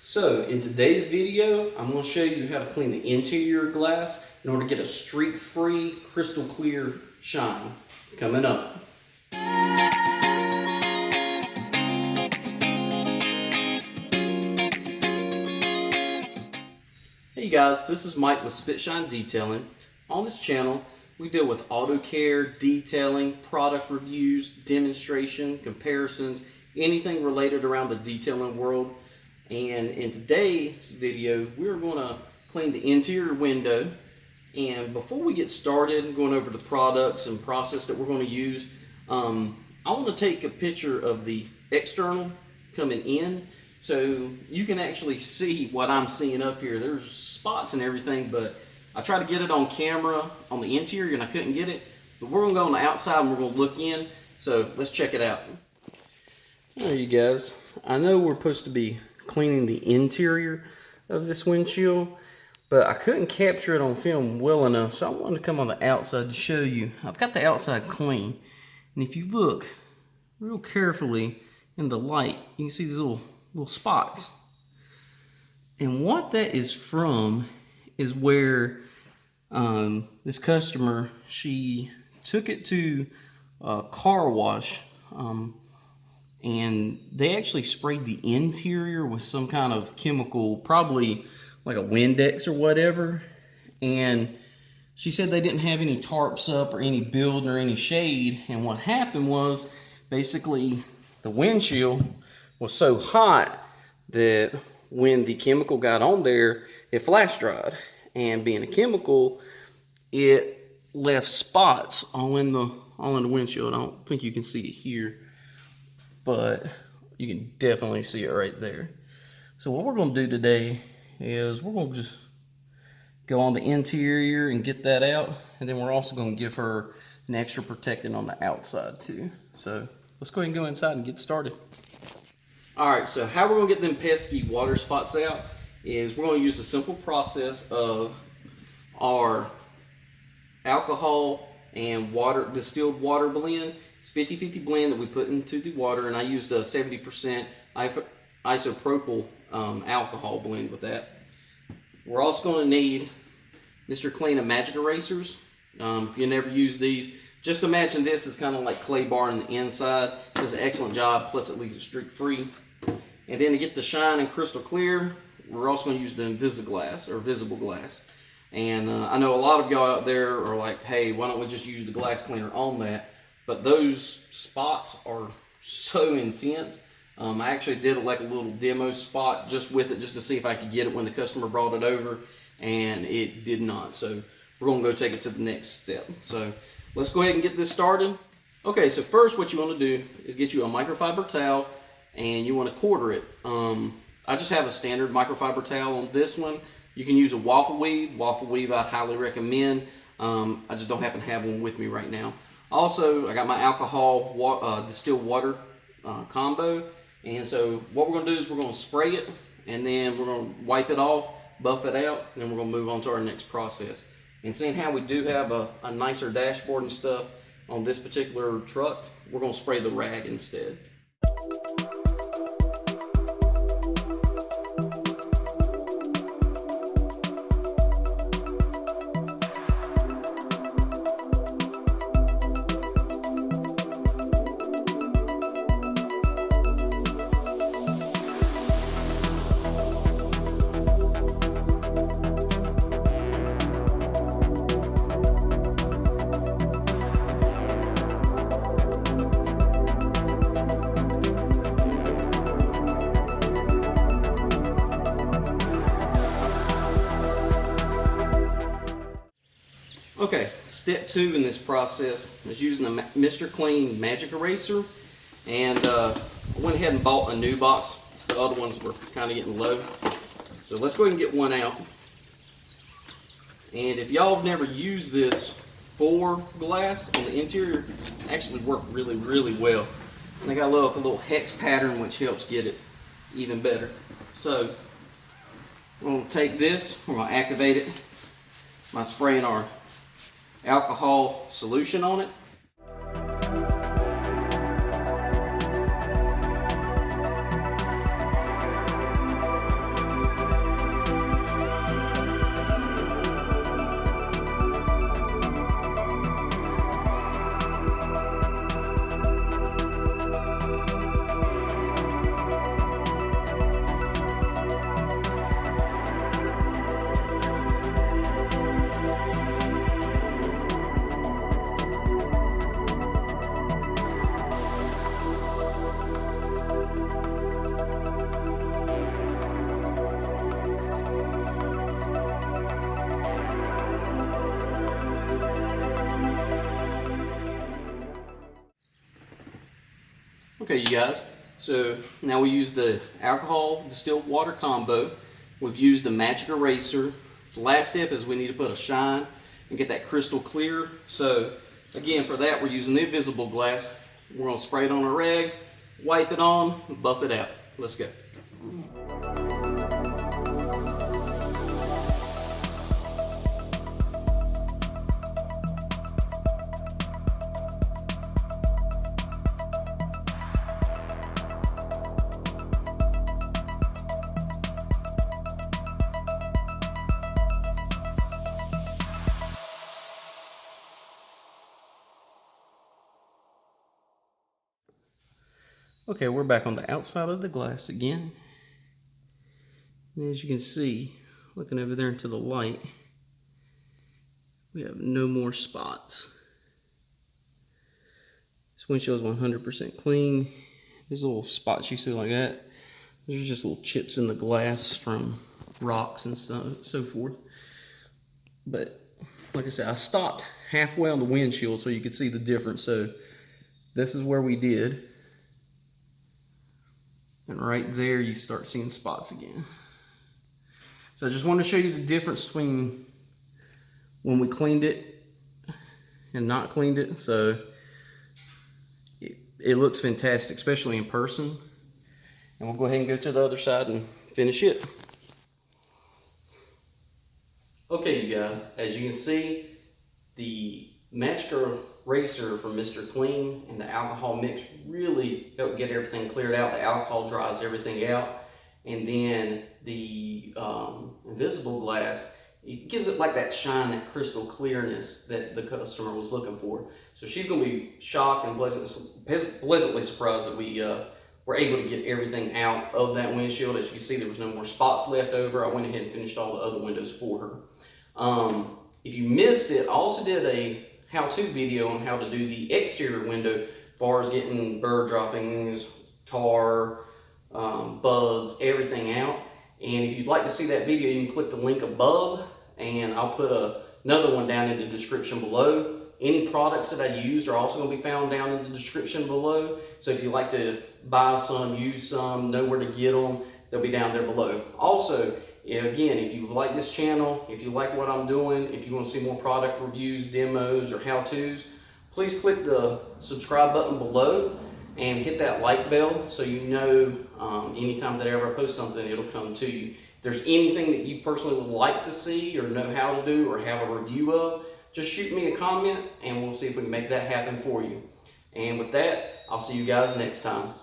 So in today's video, I'm going to show you how to clean the interior glass in order to get a streak-free, crystal clear shine. Coming up. Hey guys, this is Mike with Spit Shine Detailing. On this channel, we deal with auto care, detailing, product reviews, demonstration, comparisons, anything related around the detailing world. And in today's video, we're going to clean the interior window. And before we get started going over the products and process that we're going to use, I want to take a picture of the external coming in so you can actually see what I'm seeing up here. There's spots and everything, but I tried to get it on camera on the interior and I couldn't get it. But we're going to go on the outside and we're going to look in. So let's check it out. There you guys. I know we're supposed to be cleaning the interior of this windshield, but I couldn't capture it on film well enough, so I wanted to come on the outside to show you. I've got the outside clean, and if you look real carefully in the light, you can see these little spots. And what that is from is where this customer, she took it to a car wash, and they actually sprayed the interior with some kind of chemical, probably like a Windex or whatever. And she said they didn't have any tarps up or any build or any shade. And what happened was basically the windshield was so hot that when the chemical got on there, it flash dried. And being a chemical, it left spots all in the windshield. I don't think you can see it here, but you can definitely see it right there. So what we're going to do today is we're going to just go on the interior and get that out, and then we're also going to give her an extra protectant on the outside too. So let's go ahead and go inside and get started. Alright, so how we're going to get them pesky water spots out is we're going to use a simple process of our alcohol and water, distilled water blend. It's 50-50 blend that we put into the water, and I used a 70% isopropyl alcohol blend with that. We're also going to need Mr. Clean and Magic Erasers. If you never use these, just imagine this is kind of like clay bar on the inside. It does an excellent job, plus it leaves it streak free. And then to get the shine and crystal clear, we're also going to use the Invisiglass or visible glass. And I know a lot of y'all out there are like, hey, why don't we just use the glass cleaner on that? But those spots are so intense. I actually did like a little demo spot just with it, just to see if I could get it when the customer brought it over, and it did not. So we're going to go take it to the next step. So let's go ahead and get this started. Okay, so first what you want to do is get you a microfiber towel, and you want to quarter it. I just have a standard microfiber towel on this one. You can use a waffle weave. Waffle weave I'd highly recommend. I just don't happen to have one with me right now. Also, I got my alcohol distilled water combo. And so what we're going to do is we're going to spray it, and then we're going to wipe it off, buff it out, and then we're going to move on to our next process. And seeing how we do have a nicer dashboard and stuff on this particular truck, we're going to spray the rag instead. Okay, step 2 in this process is using the Mr. Clean Magic Eraser, and I went ahead and bought a new box. The other ones were kind of getting low. So let's go ahead and get one out. And if y'all have never used this for glass on the interior, it actually worked really, really well. And they got a little hex pattern which helps get it even better. So we're going to take this, we're going to activate it by spraying our alcohol solution on it. Okay, you guys, so now we use the alcohol distilled water combo. We've used the magic eraser. The last step is we need to put a shine and get that crystal clear. So again, for that we're using the invisible glass. We're going to spray it on a rag, wipe it on, buff it out. Let's go. Okay, we're back on the outside of the glass again. And as you can see, looking over there into the light, we have no more spots. This windshield is 100% clean. There's little spots you see like that. There's just little chips in the glass from rocks and so forth. But like I said, I stopped halfway on the windshield so you could see the difference. So this is where we did. And right there you start seeing spots again. So I just wanted to show you the difference between when we cleaned it and not cleaned it. So it looks fantastic, especially in person. And we'll go ahead and go to the other side and finish it. Okay, you guys, as you can see, the magic eraser from Mr. Clean and the alcohol mix really help get everything cleared out. The alcohol dries everything out. And then the invisible glass, it gives it like that shine, that crystal clearness that the customer was looking for. So she's going to be shocked and pleasantly surprised that we were able to get everything out of that windshield. As you can see, there was no more spots left over. I went ahead and finished all the other windows for her. If you missed it, I also did a how-to video on how to do the exterior window as far as getting bird droppings, tar, bugs, everything out. And if you'd like to see that video, you can click the link above, and I'll put another one down in the description below. Any products that I used are also going to be found down in the description below. So if you'd like to buy some, use some, know where to get them, they'll be down there below. Also, again, if you like this channel, if you like what I'm doing, if you want to see more product reviews, demos, or how-tos, please click the subscribe button below and hit that like bell so you know anytime that I ever post something, it'll come to you. If there's anything that you personally would like to see or know how to do or have a review of, just shoot me a comment and we'll see if we can make that happen for you. And with that, I'll see you guys next time.